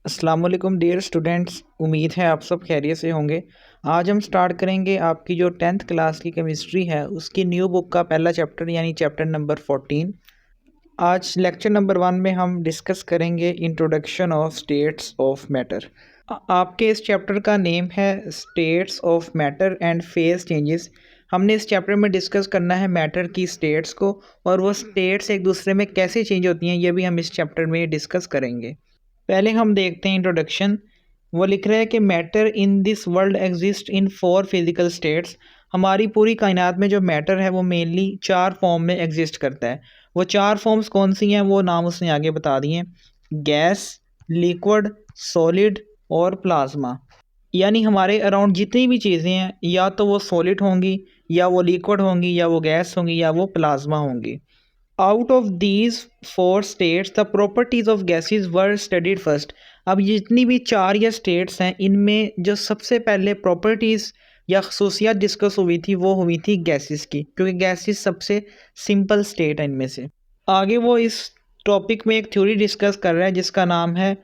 अस्सलाम वालेकुम dear students, उम्मीद है आप सब खैरियत से होंगे। आज हम स्टार्ट करेंगे आपकी जो 10th क्लास की केमिस्ट्री है उसकी न्यू बुक का पहला चैप्टर यानी चैप्टर नंबर 14। आज लेक्चर नंबर 1 में हम डिस्कस करेंगे introduction of states of matter. आपके इस चैप्टर का नेम है states of matter and phase changes. हमने इस चैप्टर में डिस्कस करना है मैटर की स्टेट्स को और वो स्टेट्स एक दूसरे में कैसे चेंज होती हैं, ये भी हम इस चैप्टर में डिस्कस करेंगे। पहले हम देखते हैं इंट्रोडक्शन। वो लिख रहा है कि matter in this world exist in 4 physical states. हमारी पूरी कायनात में जो मैटर है वो मेनली 4 फॉर्म में एग्जिस्ट करता है। वो 4 फॉर्म्स कौन सी हैं वो नाम उसने आगे बता दिए हैं, गैस, लिक्विड, सॉलिड और प्लाज्मा। यानी हमारे अराउंड जितनी भी चीज़ें हैं या तो वो सॉलिड होंगी या वो लिक्विड होंगी या वो गैस होंगी या वो प्लाज्मा होंगी। Out of these 4 states the properties of gases were studied first. अब जितनी भी 4 या स्टेट्स हैं इनमें जो सबसे पहले प्रॉपर्टीज़ या खसूसियात डिस्कस हुई थी वो हुई थी गैसेस की, क्योंकि गैसेस सबसे सिंपल स्टेट है इनमें से। आगे वो इस टॉपिक में एक थ्योरी डिस्कस कर रहा है जिसका नाम है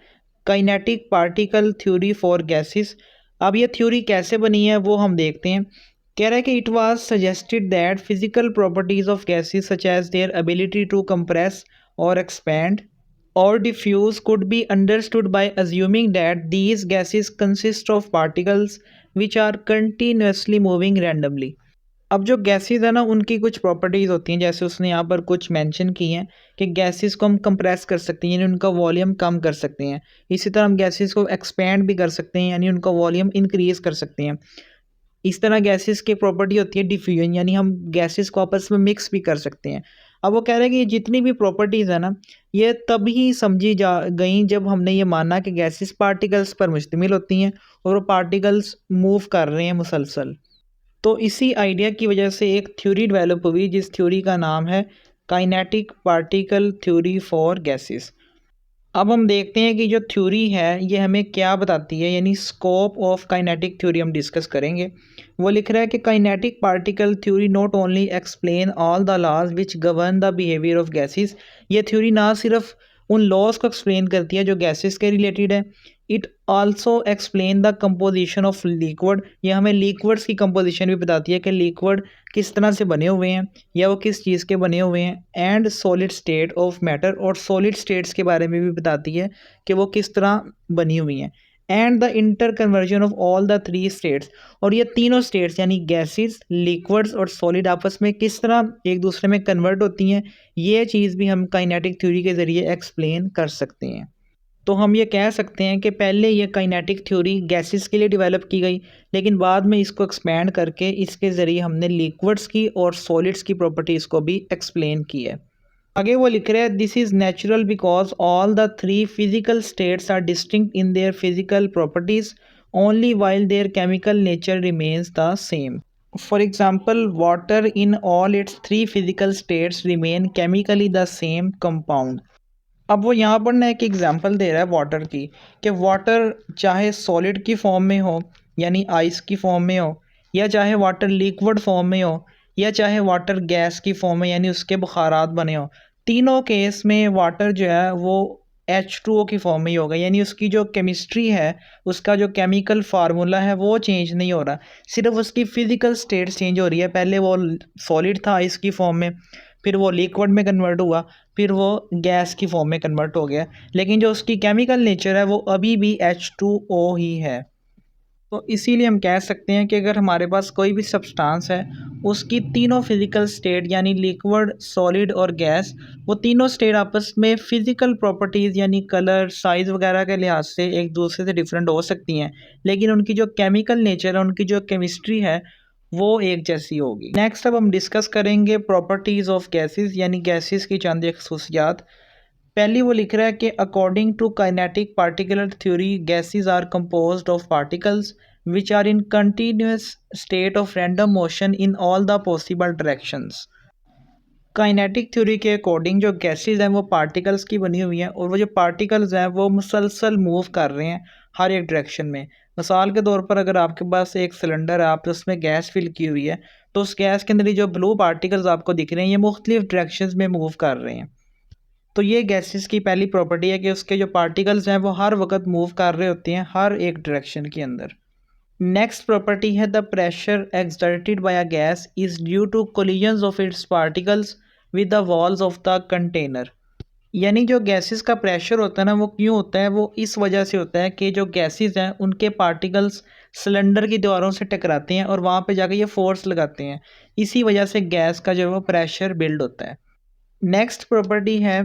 kinetic particle theory for gases. अब ये थ्योरी कैसे बनी है वो हम देखते हैं। कह रहा है कि it was suggested that physical properties of gases such as their ability to compress और एक्सपैंड और diffuse could be understood by assuming that these gases consist of particles which are continuously moving randomly. अब जो gases है ना उनकी कुछ properties होती हैं, जैसे उसने यहाँ पर कुछ मेंशन की हैं कि गैसेस को हम कंप्रेस कर सकते हैं यानी उनका वॉल्यूम कम कर सकते हैं। इसी तरह हम गैसेस को एक्सपेंड भी कर सकते हैं यानी उनका वॉल्यूम इंक्रीज़ कर सकते हैं। इस तरह गैसेस की प्रॉपर्टी होती है डिफ्यूजन, यानी हम गैसेस को आपस में मिक्स भी कर सकते हैं। अब वो कह रहे हैं कि ये जितनी भी प्रॉपर्टीज़ है ना ये तभी समझी जा गई जब हमने ये माना कि गैसेस पार्टिकल्स पर मुश्तमिल होती हैं और वो पार्टिकल्स मूव कर रहे हैं मुसलसल। तो इसी आइडिया की वजह से एक थ्योरी डेवलप हुई जिस थ्योरी का नाम है kinetic particle theory for gases. अब हम देखते हैं कि जो थ्योरी है ये हमें क्या बताती है, यानी स्कोप ऑफ काइनेटिक थ्योरी हम डिस्कस करेंगे। वो लिख रहा है कि kinetic particle theory not only explain all the laws which govern the behaviour of gases. ये थ्योरी ना सिर्फ उन लॉज को एक्सप्लेन करती है जो गैसेस के रिलेटेड है, it also explain the composition of liquid. ये हमें लिक्विड्स की कंपोजिशन भी बताती है कि लिक्विड किस तरह से बने हुए हैं या वो किस चीज़ के बने हुए हैं। And solid state of matter, और सॉलिड स्टेट्स के बारे में भी बताती है कि वो किस तरह बनी हुई हैं। And the inter conversion of all the 3 states, और ये तीनों स्टेट्स यानी गैसेस, लिक्विड्स और सॉलिड आपस में किस तरह एक दूसरे में कन्वर्ट होती हैं, ये चीज़ भी हम काइनेटिक थ्योरी के ज़रिए एक्सप्लेन कर सकते हैं। तो हम ये कह सकते हैं कि पहले ये काइनेटिक थ्योरी गैसेस के लिए डेवलप की गई, लेकिन बाद में इसको एक्सपेंड करके इसके ज़रिए हमने लिक्विड्स की और सॉलिड्स की प्रॉपर्टीज़ को भी एक्सप्लेन किया है। आगे वो लिख रहे हैं this is natural because all the 3 physical states are distinct in their physical properties only while their chemical nature remains the same. For example water in all its 3 physical states remain chemically the same compound. अब वो यहाँ पर ना एक example दे रहा है water की, कि वाटर चाहे सॉलिड की फॉर्म में हो यानी आइस की फॉर्म में हो, या चाहे वाटर लिक्विड फॉर्म में हो, या चाहे वाटर गैस की फॉर्म में यानी उसके बुखारात बने हो, तीनों केस में वाटर जो है वो H2O की फॉर्म में ही होगा। यानी उसकी जो केमिस्ट्री है, उसका जो केमिकल फार्मूला है वो चेंज नहीं हो रहा, सिर्फ उसकी फ़िज़िकल स्टेट चेंज हो रही है। पहले वो सॉलिड था आइस की फॉर्म में, फिर वो लिक्विड में कन्वर्ट हुआ, फिर वो गैस की फॉर्म में कन्वर्ट हो गया, लेकिन जो उसकी केमिकल नेचर है वो अभी भी H2O ही है। तो इसीलिए हम कह सकते हैं कि अगर हमारे पास कोई भी सब्सटेंस है उसकी तीनों फिज़िकल स्टेट यानी लिक्विड, सॉलिड और गैस, वो तीनों स्टेट आपस में फ़िज़िकल प्रॉपर्टीज़ यानी कलर, साइज़ वगैरह के लिहाज से एक दूसरे से डिफरेंट हो सकती हैं, लेकिन उनकी जो केमिकल नेचर है, उनकी जो केमिस्ट्री है वो एक जैसी होगी। नेक्स्ट अब हम डिस्कस करेंगे प्रॉपर्टीज़ ऑफ गैसेस यानी गैसेस की चंद एक खसूसियात। पहली वो लिख रहा है कि according to kinetic particular theory gases are composed of particles which are in continuous state of random motion in all the possible directions. Kinetic theory के अकॉर्डिंग जो गैसेस हैं वो पार्टिकल्स की बनी हुई हैं, और वो जो पार्टिकल्स हैं वो मुसलसल मूव कर रहे हैं हर एक डायरेक्शन में। मिसाल के तौर पर अगर आपके पास एक सिलेंडर है, आप उसमें गैस फिल की हुई है, तो उस गैस के अंदर ये जो ब्लू पार्टिकल्स आपको दिख रहे हैं ये मुख्तलिफ डायरेक्शंस में मूव कर रहे हैं। तो ये गैसेस की पहली प्रॉपर्टी है कि उसके जो पार्टिकल्स हैं वो हर वक्त मूव कर रहे होते हैं हर एक डायरेक्शन के अंदर। Next property is the pressure exerted by a gas is due to collisions of its particles with the walls of the container. यानी जो गैसेस का प्रेशर होता है ना वो क्यों होता है, वो इस वजह से होता है कि जो गैसेस हैं उनके पार्टिकल्स सिलेंडर की दीवारों से टकराते हैं और वहाँ पे जाके ये फोर्स लगाते हैं, इसी वजह से गैस का जो है वो प्रेशर बिल्ड होता है। नेक्स्ट प्रॉपर्टी है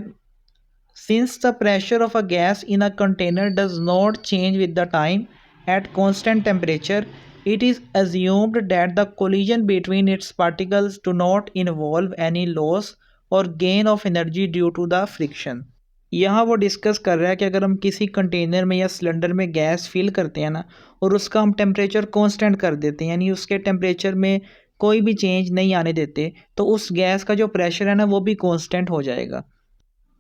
since the pressure of a gas in a container does not change with the time at constant temperature, it is assumed that the collision between its particles do not involve any loss or gain of energy due to the friction। यहाँ वो discuss कर रहा है कि अगर हम किसी container में या सिलेंडर में गैस फिल करते हैं ना और उसका हम टेम्परेचर कांस्टेंट कर देते हैं, यानी उसके टेम्परेचर में कोई भी चेंज नहीं आने देते, तो उस गैस का जो प्रेशर है ना वो भी कांस्टेंट हो जाएगा।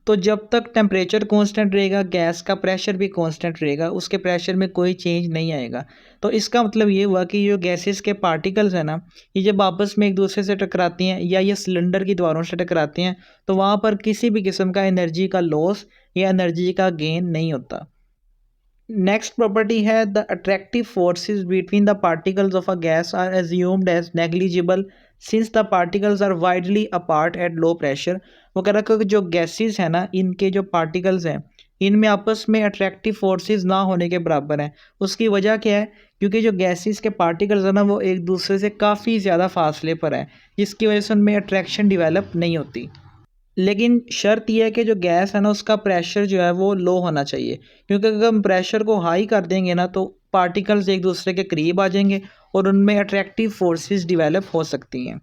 तो जब तक टेम्परेचर कांस्टेंट रहेगा गैस का प्रेशर भी कांस्टेंट रहेगा, उसके प्रेशर में कोई चेंज नहीं आएगा। तो इसका मतलब ये हुआ कि जो गैसेस के पार्टिकल्स हैं ना, ये जब आपस में एक दूसरे से टकराती हैं या ये सिलेंडर की दीवारों से टकराते हैं तो वहाँ पर किसी भी किस्म का एनर्जी का लॉस या एनर्जी का गेन नहीं होता। Next property is the attractive forces between the particles of a gas are assumed as negligible since the particles are widely apart at low pressure. वो कह रहा है कि जो गैसेस हैं ना, इनके जो पार्टिकल्स हैं इनमें आपस में अट्रैक्टिव फोर्सेस ना होने के बराबर हैं। उसकी वजह क्या है, क्योंकि जो गैसेस के पार्टिकल्स हैं ना वो एक दूसरे से काफ़ी ज़्यादा फासले पर हैं, जिसकी वजह से उनमें अट्रैक्शन डिवेलप नहीं होती। लेकिन शर्त यह है कि जो गैस है ना उसका प्रेशर जो है वो लो होना चाहिए, क्योंकि अगर हम प्रेशर को हाई कर देंगे ना तो पार्टिकल्स एक दूसरे के करीब आ जाएंगे और उनमें अट्रैक्टिव फोर्सेस डेवलप हो सकती हैं।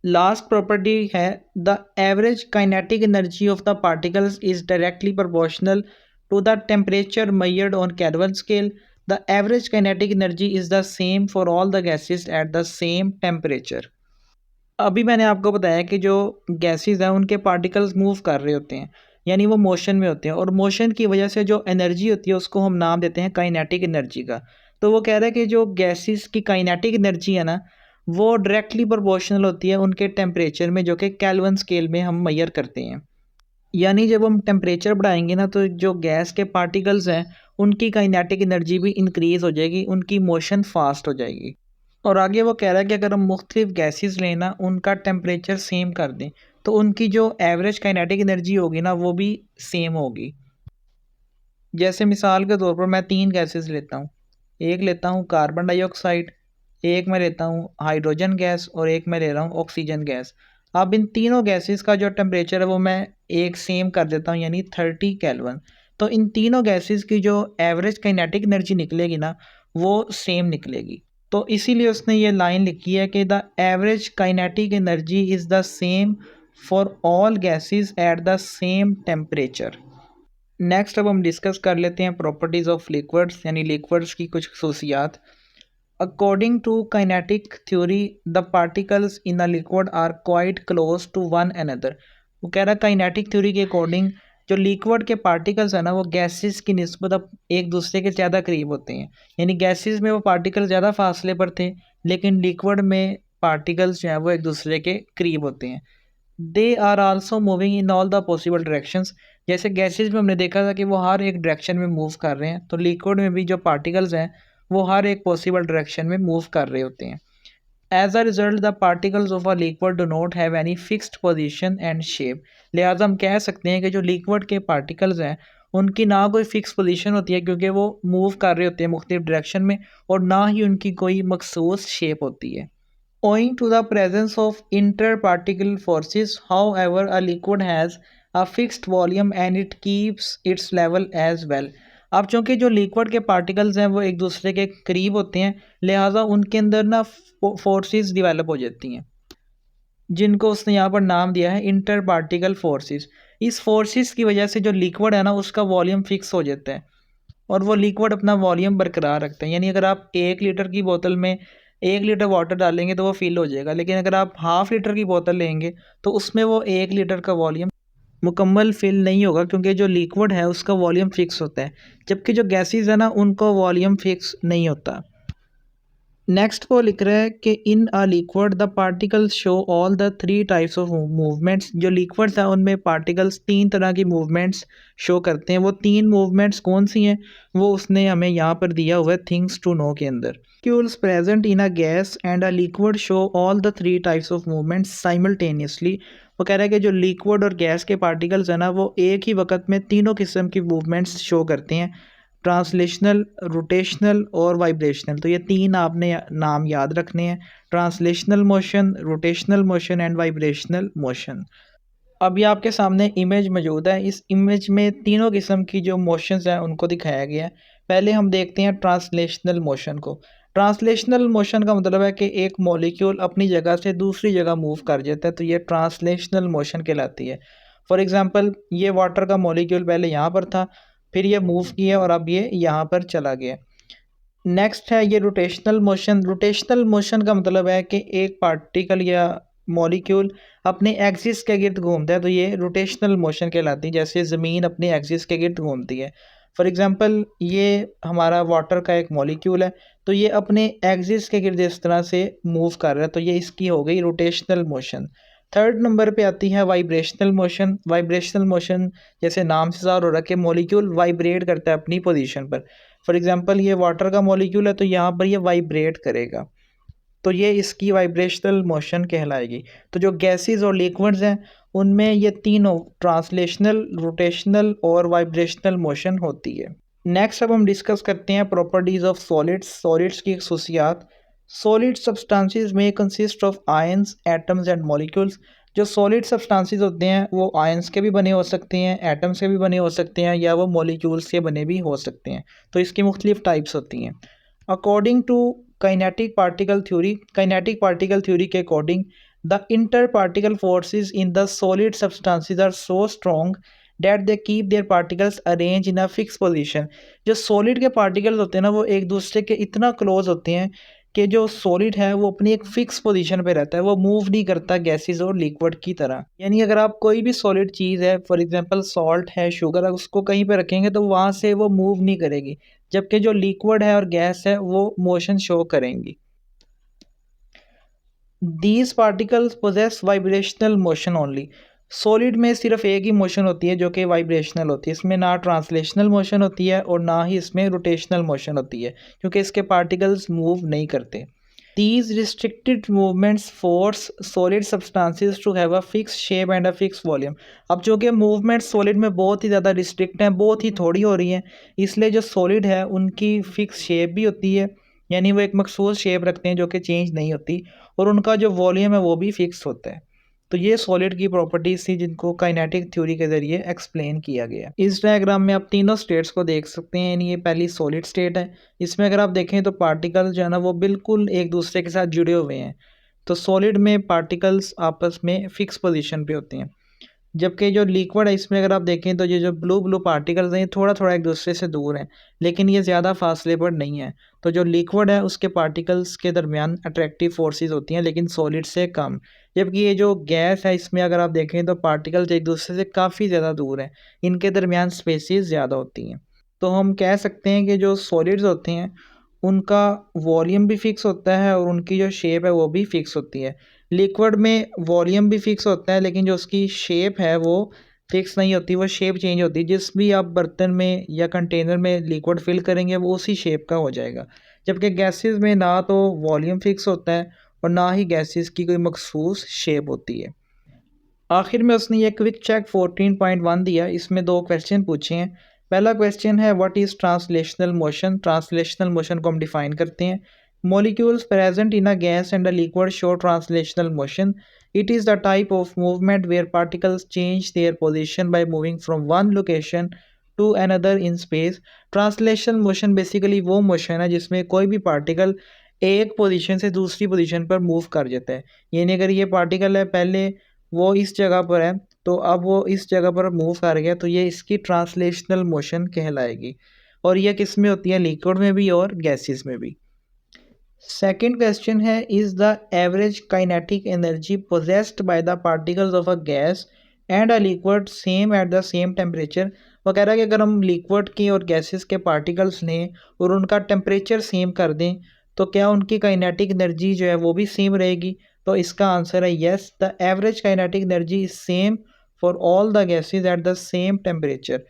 Last property is the average kinetic energy of the particles is directly proportional to the temperature measured on Kelvin scale. The average kinetic energy is the same for all the gases at the same temperature. अभी मैंने आपको बताया कि जो gases हैं उनके particles move कर रहे होते हैं, यानी वो मोशन में होते हैं, और मोशन की वजह से जो एनर्जी होती है उसको हम नाम देते हैं काइनेटिक एनर्जी का। तो वो कह रहा है कि जो गैसेस की काइनेटिक एनर्जी है ना वो डायरेक्टली प्रोपोर्शनल होती है उनके टेम्परेचर में, जो कि केल्विन स्केल में हम मेजर करते हैं। यानी जब हम टेम्परेचर बढ़ाएंगे ना तो जो गैस के पार्टिकल्स हैं उनकी काइनेटिक एनर्जी भी इंक्रीज़ हो जाएगी, उनकी मोशन फास्ट हो जाएगी। और आगे वो कह रहा है कि अगर हम मुख्तलिफ गैसेस लेना उनका टेम्परेचर सेम कर दें तो उनकी जो एवरेज काइनेटिक एनर्जी होगी ना वो भी सेम होगी। जैसे मिसाल के तौर पर मैं 3 गैसेस लेता हूँ, एक लेता हूँ कार्बन डाइऑक्साइड, एक मैं लेता हूँ हाइड्रोजन गैस और एक मैं ले रहा हूँ ऑक्सीजन गैस। अब इन तीनों गैसेस का जो टेम्परेचर है वो मैं एक सेम कर देता हूँ, यानी 30 केल्विन। तो इन तीनों गैसेस की जो एवरेज काइनेटिक एनर्जी निकलेगी ना वो सेम निकलेगी। तो इसीलिए उसने ये लाइन लिखी है कि the average kinetic energy is the same for all gases at the same temperature. Next अब हम डिस्कस कर लेते हैं प्रॉपर्टीज़ ऑफ लिक्विड्स, यानी लिक्विड्स की कुछ खसूसियात। According to kinetic theory the particles in a liquid are quite close to one another. वो कह रहा है काइनेटिक थ्योरी के अकॉर्डिंग जो लिक्विड के पार्टिकल्स हैं ना वो गैसेस की निस्बत अब एक दूसरे के ज़्यादा करीब होते हैं। यानी गैसेस में वो पार्टिकल ज़्यादा फासले पर थे, लेकिन लिक्विड में पार्टिकल्स जो हैं वो एक दूसरे के करीब होते हैं। They are also moving in all the possible directions. जैसे गैसेस में हमने देखा था कि वो हर एक डायरेक्शन में मूव कर रहे हैं, तो लिक्विड में भी जो पार्टिकल्स हैं वो हर एक पॉसिबल डायरेक्शन में मूव कर रहे होते हैं। As a result the particles of a liquid do not have any fixed position and shape. लिहाजा हम कह सकते हैं कि जो लिक्विड के पार्टिकल्स हैं उनकी ना कोई फिक्स पोजीशन होती है, क्योंकि वो मूव कर रहे होते हैं मुख्तलिफ डायरेक्शन में, और ना ही उनकी कोई मखसूस शेप होती है। Owing to the presence of interparticle forces, however, a liquid has a fixed volume and it keeps its level as well। अब चूंकि जो लिक्विड के पार्टिकल्स हैं वो एक दूसरे के करीब होते हैं, लिहाजा उनके अंदर ना फोर्सेस डेवलप हो जाती हैं, जिनको उसने यहाँ पर नाम दिया है इंटर पार्टिकल फोर्सेस। इस फोर्सेस की वजह से जो लिक्विड है ना उसका वॉल्यूम फिक्स हो जाता है और वो लिक्विड अपना वॉल्यूम बरकरार रखते हैं। यानी अगर आप 1 लीटर की बोतल में 1 लीटर वाटर डालेंगे तो वो फिल हो जाएगा, लेकिन अगर आप हाफ़ लीटर की बोतल लेंगे तो उसमें वो 1 लीटर का वॉल्यूम मुकम्मल फिल नहीं होगा, क्योंकि जो लिक्विड है उसका वॉल्यूम फिक्स होता है, जबकि जो गैसेस है ना उनको वॉल्यूम फिक्स नहीं होता। नेक्स्ट वो लिख रहा है कि in a liquid the particles show all the three types of movements. जो लिक्विड्स हैं उनमें पार्टिकल्स तीन तरह की मूवमेंट्स शो करते हैं। वो तीन मूवमेंट्स कौन सी हैं वो उसने हमें यहाँ पर दिया हुआ है थिंग्स टू नो के अंदर। Molecules present in a gas and a liquid show all the three types of movements simultaneously. वो कह रहा है कि जो लिक्विड और गैस के पार्टिकल्स हैं ना वो एक ही वक्त में तीनों किस्म की मूवमेंट्स शो करते हैं, ट्रांसलेशनल, रोटेशनल और वाइब्रेशनल। तो ये तीन आपने नाम याद रखने हैं, translational motion, rotational motion and vibrational motion. अभी आपके सामने इमेज मौजूद है। इस इमेज में तीनों किस्म की जो मोशंस हैं उनको दिखाया गया है। पहले हम देखते हैं ट्रांसलेशनल मोशन को। ट्रांसलेशनल मोशन का मतलब है कि एक मॉलिक्यूल अपनी जगह से दूसरी जगह मूव कर जाता है, तो ये ट्रांसलेशनल मोशन कहलाती है। फॉर एग्जांपल ये वाटर का मॉलिक्यूल पहले यहाँ पर था, फिर ये मूव किया और अब ये यहाँ पर चला गया। नेक्स्ट है ये रोटेशनल मोशन। रोटेशनल मोशन का मतलब है कि एक पार्टिकल या मॉलिक्यूल अपने एक्सिस के गिर्द घूमता है, तो ये रोटेशनल मोशन कहलाती है। जैसे ज़मीन अपने एक्सिस के गिर्द घूमती है। फॉर एग्जांपल ये हमारा वाटर का एक मॉलिक्यूल है, तो ये अपने एक्सिस के गिर्द इस तरह से मूव कर रहा है, तो ये इसकी हो गई रोटेशनल मोशन। थर्ड नंबर पे आती है वाइब्रेशनल मोशन। वाइब्रेशनल मोशन जैसे नाम से ज़ाहिर हो रहा है कि मॉलिक्यूल वाइब्रेट करता है अपनी पोजीशन पर। फॉर एग्जांपल ये वाटर का मॉलिक्यूल है, तो यहाँ पर ये वाइब्रेट करेगा, तो ये इसकी वाइब्रेशनल मोशन कहलाएगी। तो जो गैसेस और लिक्विड्स हैं उनमें ये तीनों ट्रांसलेशनल, रोटेशनल और वाइब्रेशनल मोशन होती है। नेक्स्ट अब हम डिस्कस करते हैं प्रॉपर्टीज़ ऑफ सॉलिड्स। सॉलिड्स की खसूसियात। सॉलिड सब्सटेंसेस में consist of ions, atoms and molecules. जो सॉलिड सब्सटेंसेस होते हैं वो आयंस के भी बने हो सकते हैं, एटम्स के भी बने हो सकते हैं, या वो मॉलिक्यूल्स के बने भी हो सकते हैं। तो इसकी मुख्तलिफ टाइप्स होती हैं। According to kinetic particle theory, kinetic particle theory के according the inter particle forces in the solid substances are so strong that they keep their particles arrange in a fix position. जो solid के particles होते हैं ना वो एक दूसरे के इतना क्लोज होते हैं कि जो सॉलिड है वो अपनी एक फिक्स पोजीशन पे रहता है, वो मूव नहीं करता गैसेस और लिक्विड की तरह। यानी अगर आप कोई भी सॉलिड चीज़ है, फॉर एग्जांपल सॉल्ट है, शुगर है, उसको कहीं पे रखेंगे तो वहाँ से वो मूव नहीं करेगी, जबकि जो लिक्विड है और गैस है वो मोशन शो करेंगी। These particles possess vibrational motion only. Solid में सिर्फ एक ही मोशन होती है जो कि वाइब्रेशनल होती है। इसमें ना ट्रांसलेशनल मोशन होती है और ना ही इसमें रोटेशनल मोशन होती है, क्योंकि इसके पार्टिकल्स मूव नहीं करते। These restricted movements force solid substances to have a fixed shape and a fixed volume। अब जो कि मूवमेंट सॉलिड में बहुत ही ज़्यादा रिस्ट्रिक्ट हैं, बहुत ही थोड़ी हो रही हैं, इसलिए जो सॉलिड है उनकी फ़िक्स शेप भी होती है, यानी वो एक मखसूस शेप रखते हैं जो कि चेंज नहीं होती, और उनका जो वॉल्यूम है वो भी फिक्स होता है। तो ये सॉलिड की प्रॉपर्टीज़ थी जिनको काइनेटिक थ्योरी के ज़रिए एक्सप्लेन किया गया। इस डायग्राम में आप तीनों स्टेट्स को देख सकते हैं। यानी ये पहली सॉलिड स्टेट है। इसमें अगर आप देखें तो पार्टिकल जो है ना वो बिल्कुल एक दूसरे के साथ जुड़े हुए हैं। तो सॉलिड में पार्टिकल्स आपस में फ़िक्स पोजीशन पे होते हैं, जबकि जो लिक्विड है इसमें अगर आप देखें तो ये जो ब्लू ब्लू पार्टिकल्स हैं ये थोड़ा थोड़ा एक दूसरे से दूर हैं, लेकिन ये ज़्यादा फासले पर नहीं है। तो जो लिक्विड है उसके पार्टिकल्स के दरमियान अट्रैक्टिव फोर्सेस होती हैं, लेकिन सॉलिड से कम। जबकि ये जो गैस है इसमें अगर आप देखें तो पार्टिकल्स एक दूसरे से काफ़ी ज़्यादा दूर हैं, इनके दरमियान स्पेसिस ज़्यादा होती हैं। तो हम कह सकते हैं कि जो सॉलिड्स होते हैं उनका वॉल्यूम भी फिक्स होता है और उनकी जो शेप है वो भी फिक्स होती है। लिक्विड में वॉल्यूम भी फिक्स होता है, लेकिन जो उसकी शेप है वो फिक्स नहीं होती, वो शेप चेंज होती है। जिस भी आप बर्तन में या कंटेनर में लिक्विड फिल करेंगे वो उसी शेप का हो जाएगा। जबकि गैसेस में ना तो वॉल्यूम फिक्स होता है और ना ही गैसेस की कोई मखसूस शेप होती है। आखिर में उसने ये क्विक चेक 14.1 दिया। इसमें दो क्वेश्चन पूछे हैं। पहला क्वेश्चन है what is translational motion. Translational motion को हम डिफाइन करते हैं। Molecules present in a gas and a liquid show translational motion. It is the type of movement where particles change their position by moving from one location to another in space. Translational motion basically वो motion है जिसमें कोई भी particle एक position से दूसरी position पर move कर जाता है। यानी अगर ये पार्टिकल है पहले वो इस जगह पर है, तो अब वो इस जगह पर मूव कर गया, तो ये इसकी ट्रांसलेशनल मोशन कहलाएगी। और ये किस में होती है, लिक्विड में भी और गैसेस में भी। सेकंड क्वेश्चन है is the average kinetic energy possessed by the particles of a gas and a liquid same at the same temperature. वो कह रहा है कि अगर हम लिक्विड की और गैसेस के पार्टिकल्स लें और उनका टेम्परेचर सेम कर दें तो क्या उनकी काइनेटिक एनर्जी जो है वो भी सेम रहेगी? तो इसका आंसर है yes, the average kinetic energy is same for all the gases eight the same temperature.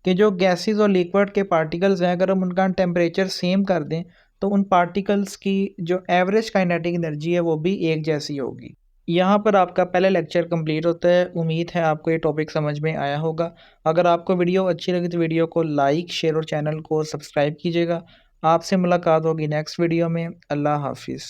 कि जो गैसेस और लिक्विड के पार्टिकल्स हैं, अगर हम उनका टेम्परेचर सेम कर दें तो उन पार्टिकल्स की जो एवरेज काइनेटिक एनर्जी है वो भी एक जैसी होगी। यहाँ पर आपका पहला लेक्चर कंप्लीट होता है। उम्मीद है आपको ये टॉपिक समझ में आया होगा। अगर आपको वीडियो अच्छी लगी तो वीडियो को लाइक, शेयर और चैनल को सब्सक्राइब कीजिएगा। आपसे मुलाकात होगी नेक्स्ट वीडियो में। अल्लाह हाफिज़।